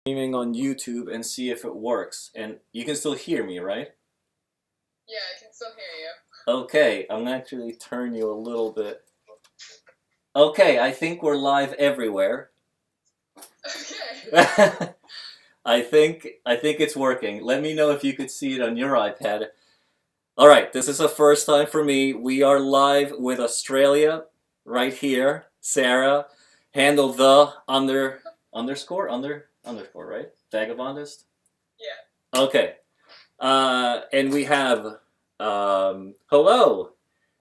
Streaming on YouTube and see if it works. And you can still hear me, right? Yeah, I can still hear you. Okay, I'm gonna actually turn you a little bit. Okay, I think we're live everywhere. Okay. I think it's working. Let me know if you could see it on your iPad. All right, this is a first time for me. We are live with Australia right here. Sarah, handle the underscore, right? Vagabondist. Yeah. Okay. And we have hello.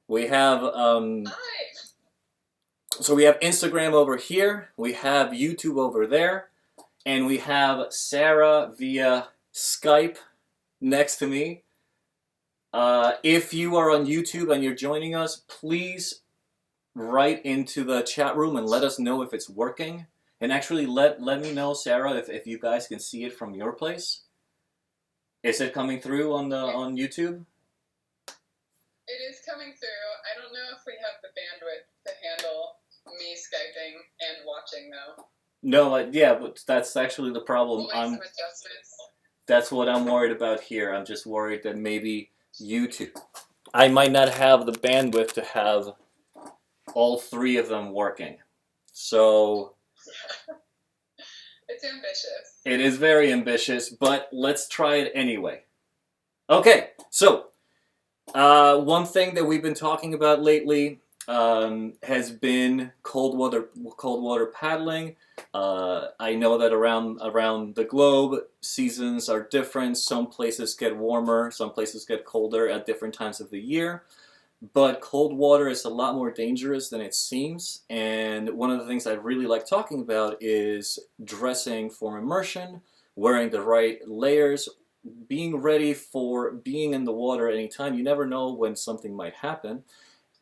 We have Hi. so we have Instagram over here. We have YouTube over there, and we have Sarah via Skype next to me. If you are on YouTube and you're joining us, please write into the chat room and let us know if it's working. And actually, let me know, Sarah, if you guys can see it from your place. Is it coming through on YouTube? It is coming through. I don't know if we have the bandwidth to handle me Skyping and watching, though. No, yeah, but that's actually the problem. We'll make some adjustments. That's what I'm worried about here. I'm just worried that maybe YouTube. I might not have the bandwidth to have all three of them working. So It's ambitious. it is very ambitious, but let's try it anyway. Okay, so one thing that we've been talking about lately has been cold water paddling. I know that around the globe, seasons are different. Some places get warmer, some places get colder at different times of the year. But cold water is a lot more dangerous than it seems. And one of the things I really like talking about is dressing for immersion, wearing the right layers, being ready for being in the water anytime. You never know when something might happen.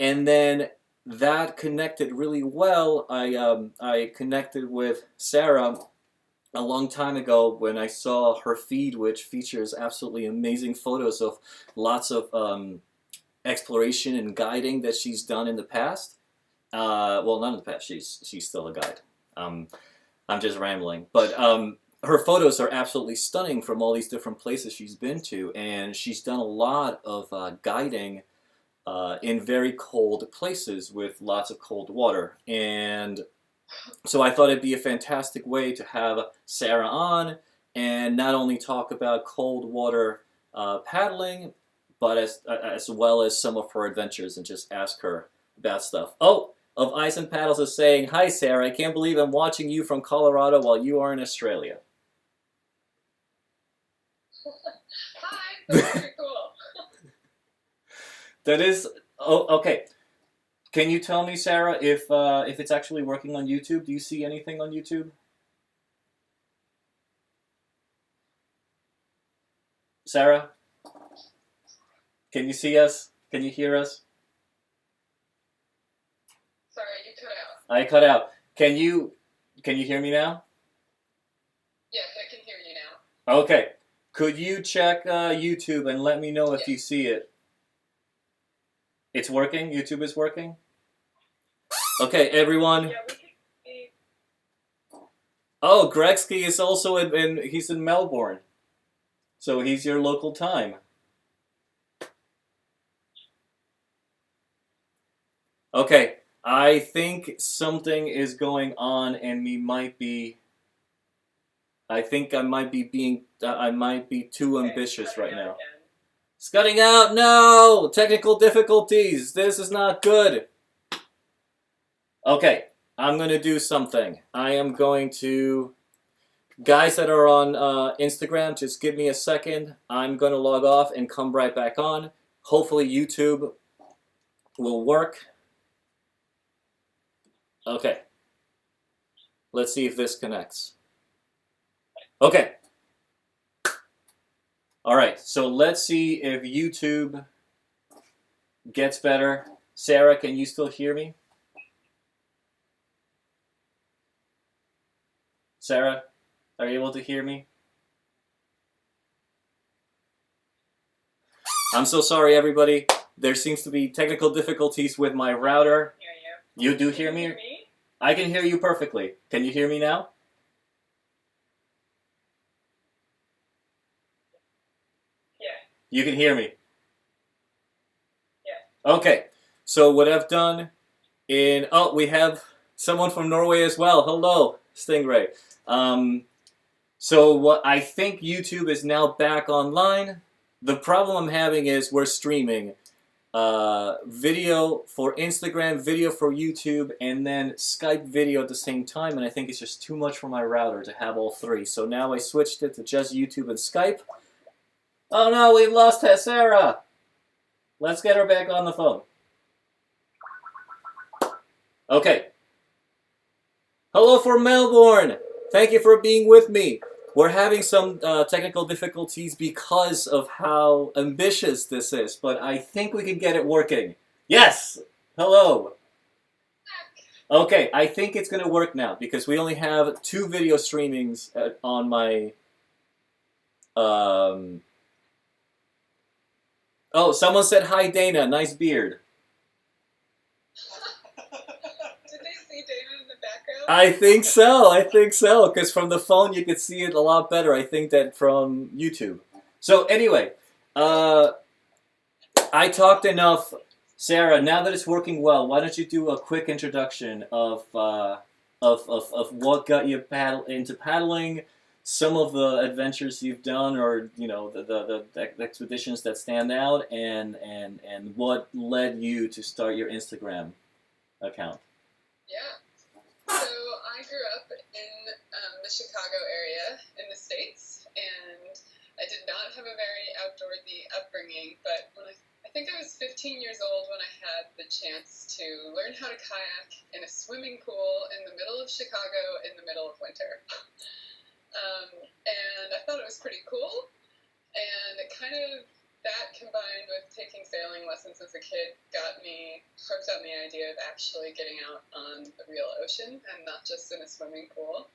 And then that connected really well. I connected with Sarah a long time ago when I saw her feed, which features absolutely amazing photos of lots of exploration and guiding that she's done in the past. Well, not in the past. She's still a guide. I'm just rambling, but her photos are absolutely stunning from all these different places she's been to, and she's done a lot of guiding in very cold places with lots of cold water. And so I thought it'd be a fantastic way to have Sarah on and not only talk about cold water paddling, but as well as some of her adventures and just ask her about stuff. Oh, of Ice and Paddles is saying, "Hi Sarah, I can't believe I'm watching you from Colorado while you are in Australia." Hi. That's pretty cool. That is okay. Can you tell me, Sarah, if it's actually working on YouTube? Do you see anything on YouTube? Sarah, can you see us? Can you hear us? Sorry, you cut out. I cut out. Can you hear me now? Yes, I can hear you now. Okay. Could you check YouTube and let me know if you see it? It's working? YouTube is working? Okay, everyone. Yeah, we can see. Oh, Gregsky is also he's in Melbourne. So he's your local time. Okay, I think something is going on and I think I might be too ambitious right now. Again. It's cutting out. No! Technical difficulties. This is not good. Okay, I'm going to do something. I am going to... Guys that are on Instagram, just give me a second. I'm going to log off and come right back on. Hopefully YouTube will work. Okay. Let's see if this connects. Okay. All right, so let's see if YouTube gets better. Sarah, can you still hear me? Sarah, are you able to hear me? I'm so sorry, everybody. There seems to be technical difficulties with my router. Hear you. You do Can hear you me? hear me? I can hear you perfectly. Can you hear me now? You can hear me. Yeah. Okay. So what I've done we have someone from Norway as well. Hello, Stingray. So what I think YouTube is now back online. The problem I'm having is we're streaming video for Instagram, video for YouTube, and then Skype video at the same time, and I think it's just too much for my router to have all three. So now I switched it to just YouTube and Skype. Oh no, we've lost Sarah! Let's get her back on the phone. Okay. Hello from Melbourne! Thank you for being with me. We're having some technical difficulties because of how ambitious this is, but I think we can get it working. Yes! Hello! Okay, I think it's going to work now because we only have 2 video streamings on my... Oh, someone said hi Dana, nice beard. Did they see Dana in the background? I think so, because from the phone you could see it a lot better, I think, than from YouTube. So anyway, I talked enough. Sarah, now that it's working well, why don't you do a quick introduction of what got you into paddling, some of the adventures you've done, or the expeditions that stand out, and what led you to start your Instagram account. Yeah. So I grew up in the Chicago area in the States, and I did not have a very outdoorsy upbringing, but I think I was 15 years old when I had the chance to learn how to kayak in a swimming pool in the middle of Chicago in the middle of winter. And I thought it was pretty cool, and it kind of, that combined with taking sailing lessons as a kid got me hooked on the idea of actually getting out on the real ocean and not just in a swimming pool.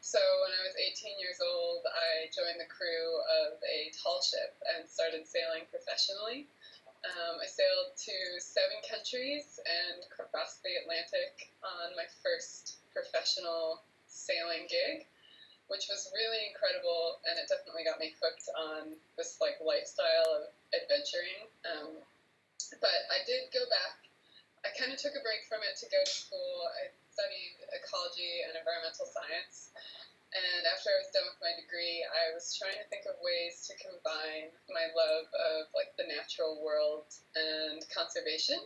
So when I was 18 years old, I joined the crew of a tall ship and started sailing professionally. I sailed to 7 countries and crossed the Atlantic on my first professional sailing gig, which was really incredible, and it definitely got me hooked on this lifestyle of adventuring. But I did go back. I kind of took a break from it to go to school. I studied ecology and environmental science, and after I was done with my degree, I was trying to think of ways to combine my love of the natural world and conservation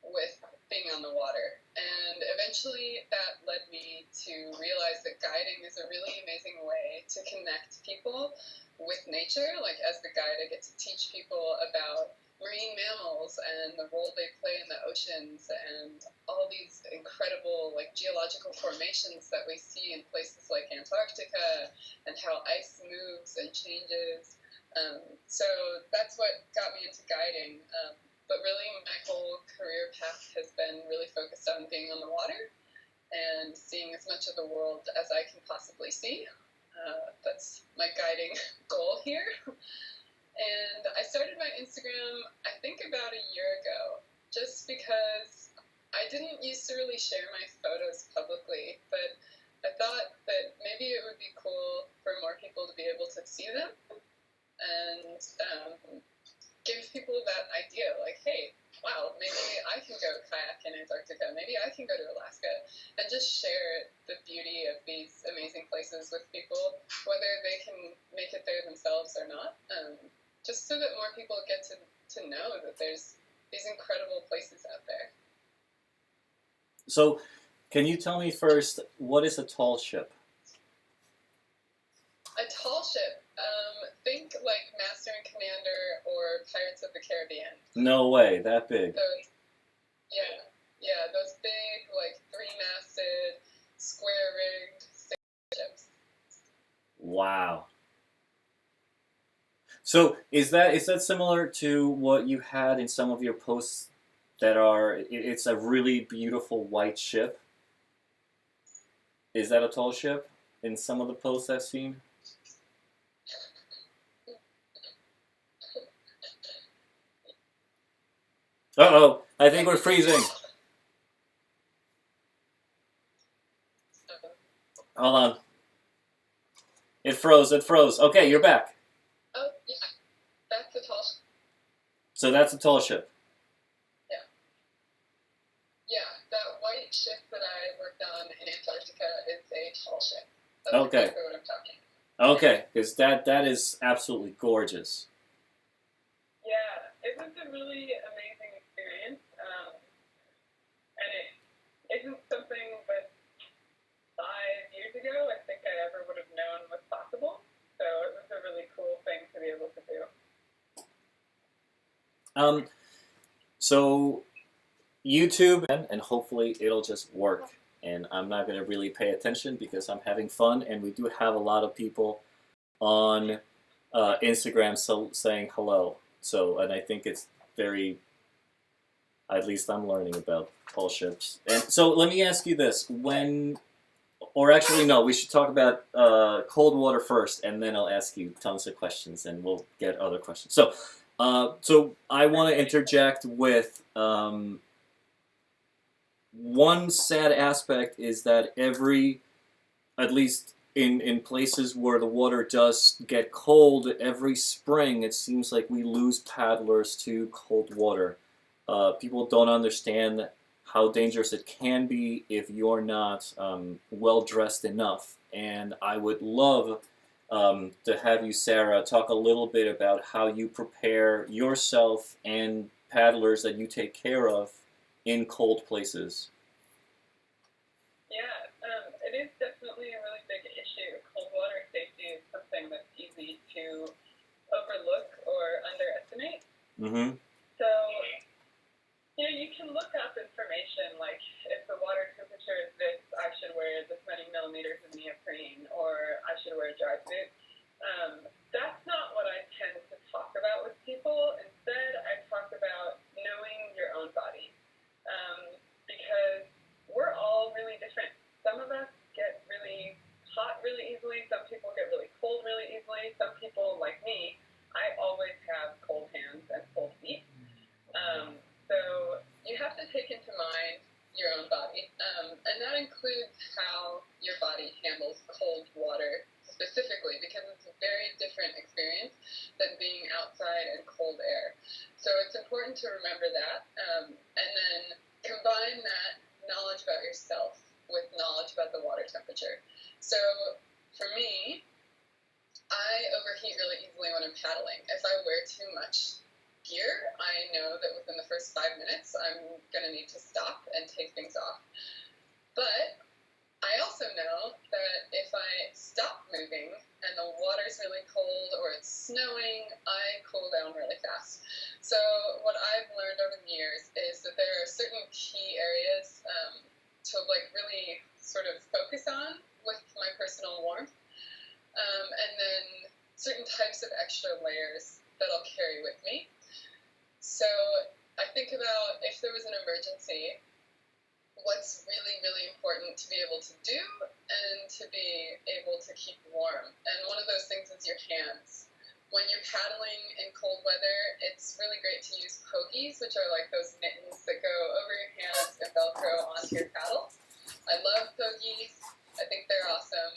with being on the water. And eventually that led me to realize that guiding is a really amazing way to connect people with nature. As the guide, I get to teach people about marine mammals and the role they play in the oceans and all these incredible geological formations that we see in places like Antarctica and how ice moves and changes. So that's what got me into guiding. But really, my whole career path has been really focused on being on the water and seeing as much of the world as I can possibly see. That's my guiding goal here. And I started my Instagram, I think, about a year ago, just because I didn't used to really share my photos publicly, but I thought that maybe it would be cool for more people to be able to see them and give people that idea, hey, wow, maybe I can go kayak in Antarctica, maybe I can go to Alaska, and just share the beauty of these amazing places with people, whether they can make it there themselves or not, just so that more people get to know that there's these incredible places out there. So, can you tell me first, what is a tall ship? A tall ship? Think Master and Commander or Pirates of the Caribbean. No way, that big. Those big, 3-masted, square-rigged ships. Wow. So is that similar to what you had in some of your posts that are, it's a really beautiful white ship? Is that a tall ship in some of the posts I've seen? Uh-oh, I think we're freezing. Hold on. It froze. Okay, you're back. Oh, yeah. That's a tall ship. So that's a tall ship. Yeah. Yeah, that white ship that I worked on in Antarctica is a tall ship. That's Okay. exactly what I'm talking. Okay, because that is absolutely gorgeous. Yeah, it was a really amazing experience, and it isn't something that 5 years ago I think I ever would have known was possible. So it was a really cool thing to be able to do. So YouTube, and hopefully it'll just work. And I'm not going to really pay attention because I'm having fun, and we do have a lot of people on Instagram saying hello. So, and I think it's very, at least I'm learning about tall ships. And so let me ask you this: or actually no, we should talk about cold water first, and then I'll ask you tons of questions, and we'll get other questions. So I want to interject with. One sad aspect is that at least in places where the water does get cold, every spring it seems like we lose paddlers to cold water. People don't understand how dangerous it can be if you're not well dressed enough. And I would love to have you, Sarah, talk a little bit about how you prepare yourself and paddlers that you take care of in cold places. Yeah, it is definitely a really big issue. Cold water safety is something that's easy to overlook or underestimate. Mm-hmm. So, you can look up information like if the water temperature is this, I should wear this many millimeters of neoprene, or I should wear a dry suit. That's not what I tend to talk about with people. Instead, I talk about knowing your own body. Because we're all really different. Some of us get really hot really easily. Some people get really cold really easily. Some people, like me, I always have cold hands and cold feet. So you have to take into mind your own body. And that includes how your body handles cold water specifically, because it's a very different experience than being outside in cold air. So it's important to remember that. And then combine that knowledge about yourself with knowledge about the water temperature. So for me, I overheat really easily when I'm paddling. If I wear too much gear, I know that within the first 5 minutes, I'm going to need to stop and take things off. But I also know that if I stop moving and the water's really cold or it's snowing, I cool down really fast. So what I've learned over the years is that there are certain key areas to really sort of focus on with my personal warmth, and then certain types of extra layers that I'll carry with me. So I think about if there was an emergency, what's really, really important to be able to do and to be able to keep warm. And one of those things is your hands. When you're paddling in cold weather, it's really great to use pogies, which are like those mittens that go over your hands and Velcro onto your paddle. I love pogies. I think they're awesome.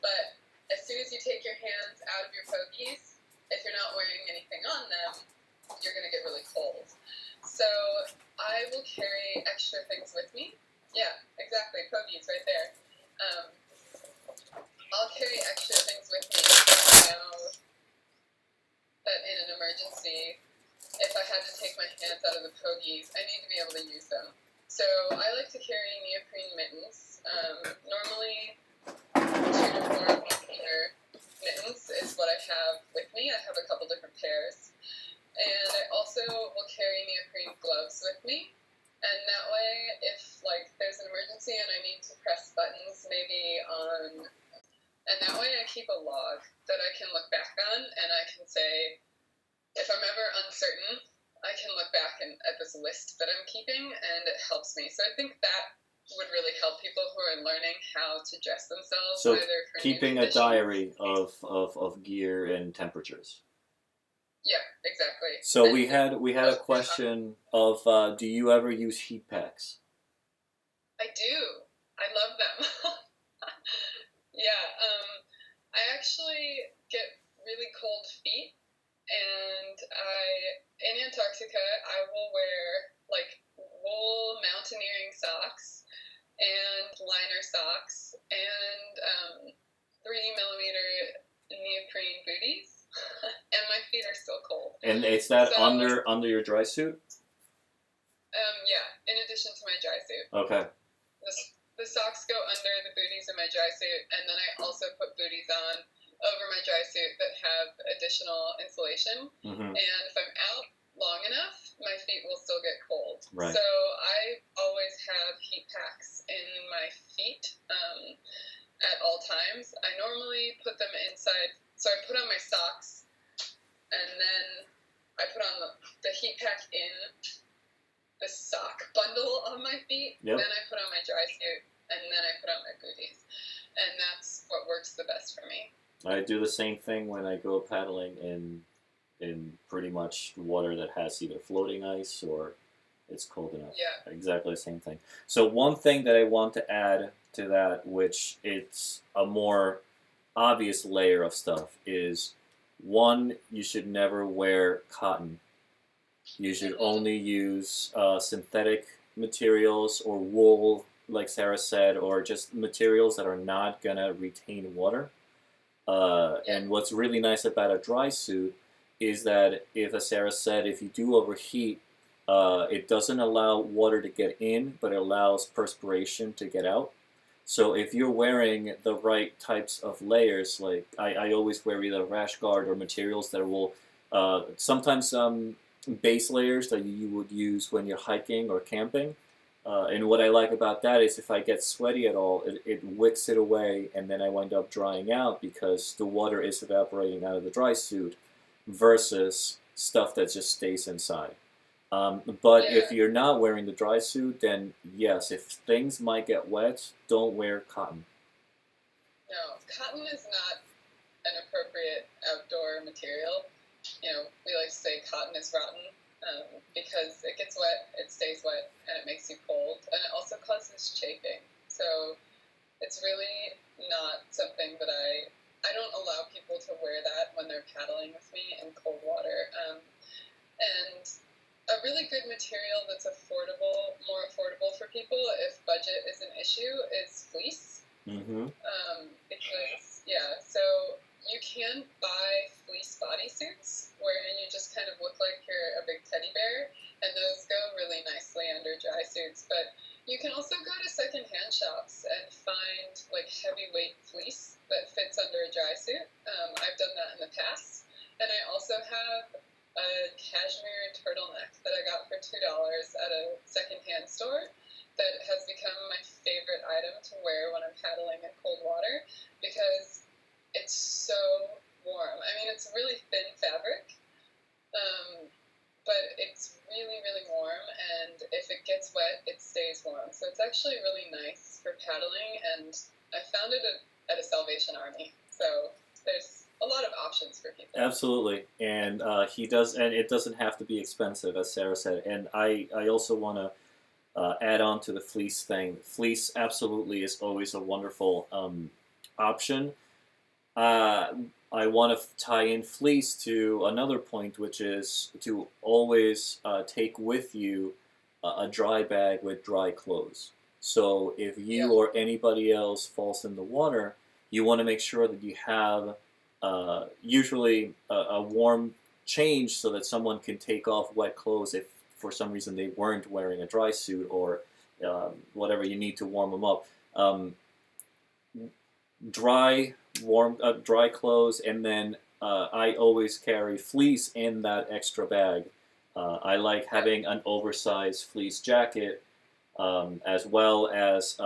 But as soon as you take your hands out of your pogies, if you're not wearing anything on them, you're going to get really cold. So I will carry extra things with me. Yeah, exactly. Pogies right there. I'll carry extra things with me so I know that in an emergency, if I had to take my hands out of the pogies, I need to be able to use them. So I like to carry neoprene mittens. Normally, 2 to 4 millimeter mittens is what I have with me. I have a couple different pairs. And I also will carry neoprene gloves with me. And that way, if there's an emergency and I need to press buttons maybe on, and that way I keep a log that I can look back on, and I can say, if I'm ever uncertain, I can look back at this list that I'm keeping, and it helps me. So I think that would really help people who are learning how to dress themselves. So either for keeping a diary of gear and temperatures. Yeah, exactly. So we had a question of do you ever use heat packs? I do. I love them. Yeah, I actually get really cold feet And in Antarctica, I will wear like wool mountaineering socks and liner socks and 3 millimeter neoprene booties, and my feet are still cold. And is that So, under your dry suit? yeah, in addition to my dry suit. Okay. The socks go under the booties in my dry suit, and then I also put booties on over my dry suit that have additional insulation. Mm-hmm. And if I'm out long enough, my feet will still get cold. Right. So I always have heat packs in my feet at all times. I normally put them inside. So I put on my socks, and then I put on the heat pack in the sock bundle on my feet. Yep. Then I put on my dry suit, and then I put on my booties. And that's what works the best for me. I do the same thing when I go paddling in pretty much water that has either floating ice or it's cold enough. Yeah. Exactly the same thing. So one thing that I want to add to that, which it's a more obvious layer of stuff, is one, you should never wear cotton. You should only use synthetic materials or wool, like Sarah said, or just materials that are not going to retain water. And what's really nice about a dry suit is that, as Sarah said, if you do overheat, it doesn't allow water to get in, but it allows perspiration to get out. So if you're wearing the right types of layers, like I always wear either rash guard or materials that will sometimes base layers that you would use when you're hiking or camping. And what I like about that is if I get sweaty at all, it wicks it away, and then I wind up drying out because the water is evaporating out of the dry suit versus stuff that just stays inside. But if you're not wearing the dry suit, then yes, if things might get wet, don't wear cotton. No, cotton is not an appropriate outdoor material. We like to say cotton is rotten because it gets wet, it stays wet, and it makes you cold, and it also causes chafing. So it's really not something that I don't allow people to wear that when they're paddling with me in cold water. And a really good material that's more affordable for people if budget is an issue, is fleece. Mm-hmm. So you can buy fleece bodysuits wherein you just kind of look like you're a big teddy bear, and those go really nicely under dry suits. But you can also go to secondhand shops and find like heavyweight fleece that fits under a dry suit. I've done that in the past, and I also have a cashmere turtleneck that I got for $2 at a secondhand store that has become my favorite item to wear when I'm paddling in cold water because it's so warm. I mean, it's really thin fabric, but it's really, really warm, and if it gets wet, it stays warm. So it's actually really nice for paddling, and I found it at a Salvation Army. So there's a lot of options for people. Absolutely, and it doesn't have to be expensive, as Sarah said. And I also want to add on to the fleece thing. Fleece absolutely is always a wonderful option. I want to tie in fleece to another point, which is to always take with you a dry bag with dry clothes. So if you or anybody else falls in the water, you want to make sure that you have usually a warm change so that someone can take off wet clothes if for some reason they weren't wearing a dry suit or whatever you need to warm them up. Dry clothes, and then I always carry fleece in that extra bag. I like having an oversized fleece jacket as well as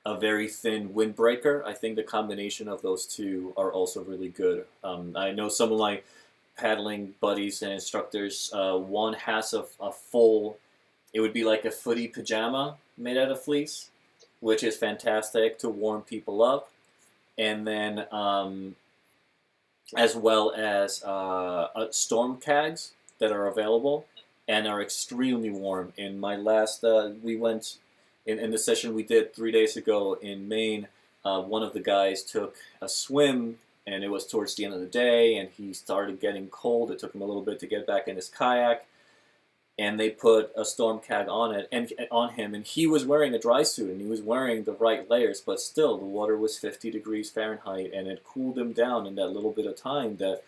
a very thin windbreaker. I think the combination of those two are also really good. I know some of my paddling buddies and instructors, one has a full, it would be like a footy pajama made out of fleece, which is fantastic to warm people up. And then as well as storm cags that are available and are extremely warm. In my last, we went, in the session we did 3 days ago in Maine, one of the guys took a swim and it was towards the end of the day, and he started getting cold. It took him a little bit to get back in his kayak, and they put a storm cag on it and on him, and he was wearing a dry suit and he was wearing the right layers, but still the water was 50 degrees Fahrenheit, and it cooled him down in that little bit of time that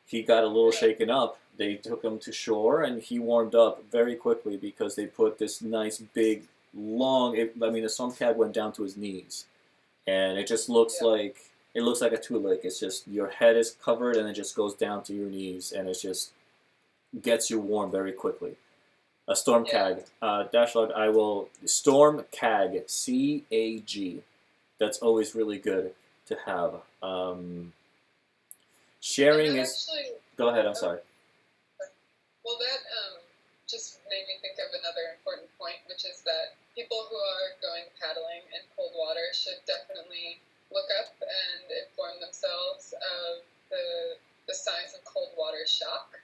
he got a little shaken up. They took him to shore, and he warmed up very quickly because they put this nice big long. The storm cag went down to his knees, and it just looks like a tunic. It's just your head is covered, and it just goes down to your knees, and it just gets you warm very quickly. A storm cag, Dashlard. I will storm cag, CAG. That's always really good to have. Sharing is. Actually, go ahead. I'm sorry. Well, that just made me think of another important point, which is that people who are going paddling in cold water should definitely look up and inform themselves of the signs of cold water shock.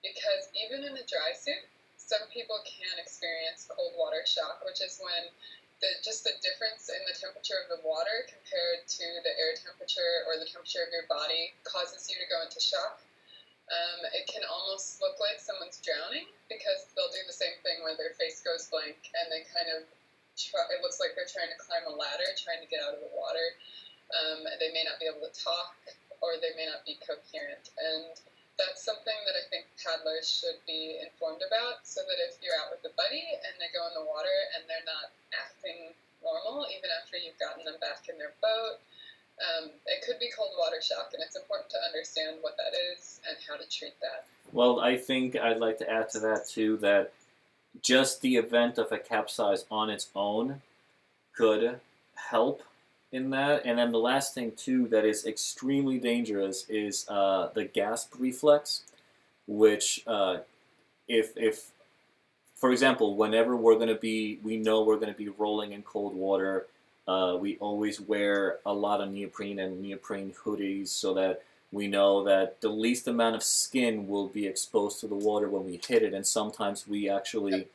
Because even in a dry suit, some people can experience cold water shock, which is when just the difference in the temperature of the water compared to the air temperature or the temperature of your body causes you to go into shock. It can almost look like someone's drowning because they'll do the same thing where their face goes blank and they kind of it looks like they're trying to climb a ladder, trying to get out of the water. They may not be able to talk, or they may not be coherent. And that's something that I think paddlers should be informed about, so that if you're out with a buddy and they go in the water and they're not acting normal, even after you've gotten them back in their boat, it could be cold water shock, and it's important to understand what that is and how to treat that. Well, I think I'd like to add to that too that just the event of a capsize on its own could help in that. And then the last thing too that is extremely dangerous is the gasp reflex, which if for example, whenever we know we're going to be rolling in cold water, we always wear a lot of neoprene and neoprene hoodies so that we know that the least amount of skin will be exposed to the water when we hit it, and sometimes we actually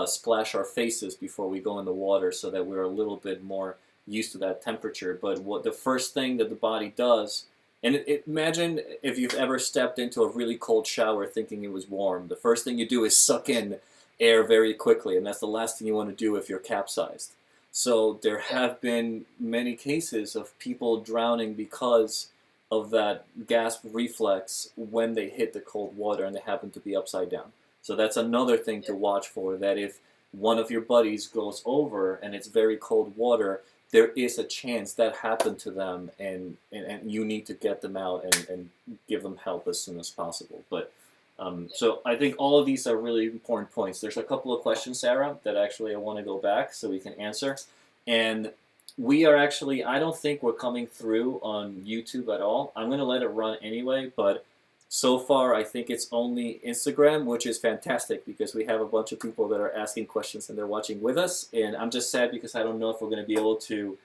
splash our faces before we go in the water so that we're a little bit more used to that temperature. But what the first thing that the body does, and imagine if you've ever stepped into a really cold shower thinking it was warm, the first thing you do is suck in air very quickly, and that's the last thing you want to do if you're capsized. So there have been many cases of people drowning because of that gasp reflex when they hit the cold water and they happen to be upside down. So that's another thing to watch for, that if one of your buddies goes over and it's very cold water, there is a chance that happened to them, and you need to get them out and give them help as soon as possible. But so I think all of these are really important points. There's a couple of questions, Sarah, that actually I want to go back so we can answer. And we are actually, I don't think we're coming through on YouTube at all. I'm going to let it run anyway, but so far I think it's only Instagram, which is fantastic because we have a bunch of people that are asking questions and they're watching with us. And I'm just sad because I don't know if we're going to be able to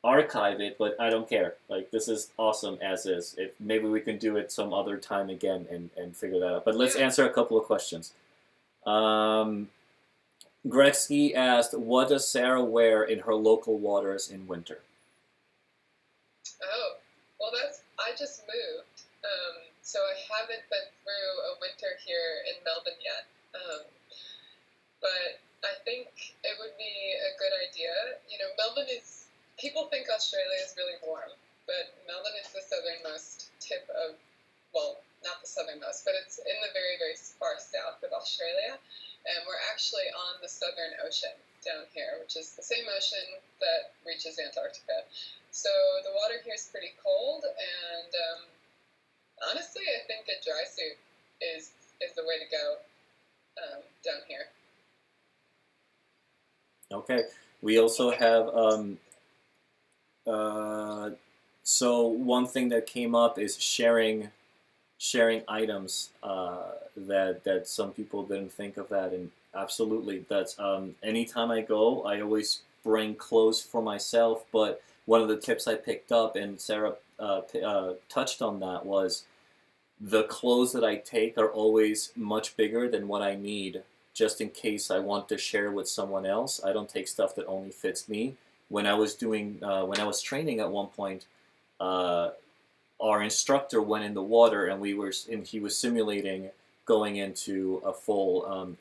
archive it, but I don't care. Like, this is awesome as is. If maybe we can do it some other time again and figure that out. But let's answer a couple of questions. Gretzky asked, what does Sarah wear in her local waters in winter? Oh, well, I just moved, so I haven't been through a winter here in Melbourne yet, but I think it would be a good idea. You know, Melbourne is, people think Australia is really warm, but Melbourne is the southernmost tip of, well, not the southernmost, but it's in the very, very far south of Australia. And we're actually on the Southern Ocean down here, which is the same ocean that reaches Antarctica. So the water here is pretty cold, and honestly, I think a dry suit is the way to go down here. Okay. We also have, so one thing that came up is sharing items that some people didn't think of that, and absolutely, that's anytime I go, I always bring clothes for myself. But one of the tips I picked up, and Sarah touched on that, was the clothes that I take are always much bigger than what I need, just in case I want to share with someone else. I don't take stuff that only fits me. When I was training at one point, our instructor went in the water, and he was simulating going into a full.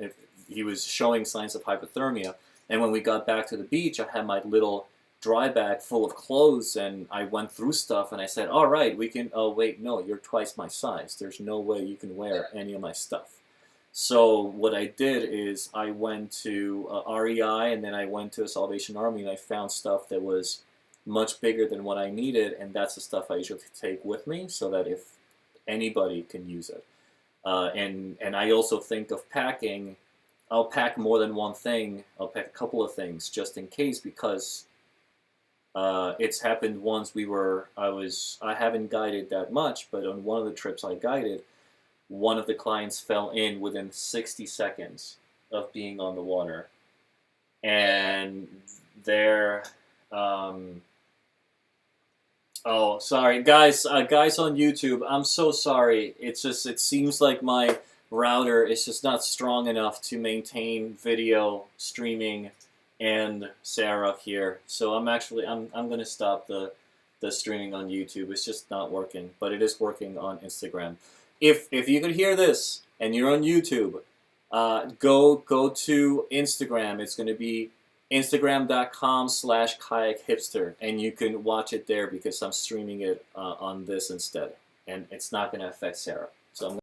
He was showing signs of hypothermia, and when we got back to the beach, I had my little dry bag full of clothes, and I went through stuff, and I said, "All right, we can." Oh wait, no, you're twice my size. There's no way you can wear any of my stuff. So what I did is I went to REI, and then I went to a Salvation Army, and I found stuff that was much bigger than what I needed, and that's the stuff I usually take with me so that if anybody can use it. And I also think of packing. I'll pack more than one thing. I'll pack a couple of things just in case, because it's happened once. I haven't guided that much, but on one of the trips I guided, one of the clients fell in within 60 seconds of being on the water, and they're oh, sorry, guys. Guys on YouTube, I'm so sorry. It's just, it seems like my router is just not strong enough to maintain video streaming and Sarah here. So I'm gonna stop the streaming on YouTube. It's just not working, but it is working on Instagram. If you could hear this and you're on YouTube, go to Instagram. It's gonna be Instagram.com/kayakhipster, and you can watch it there because I'm streaming it on this instead, and it's not going to affect Sarah. So I'm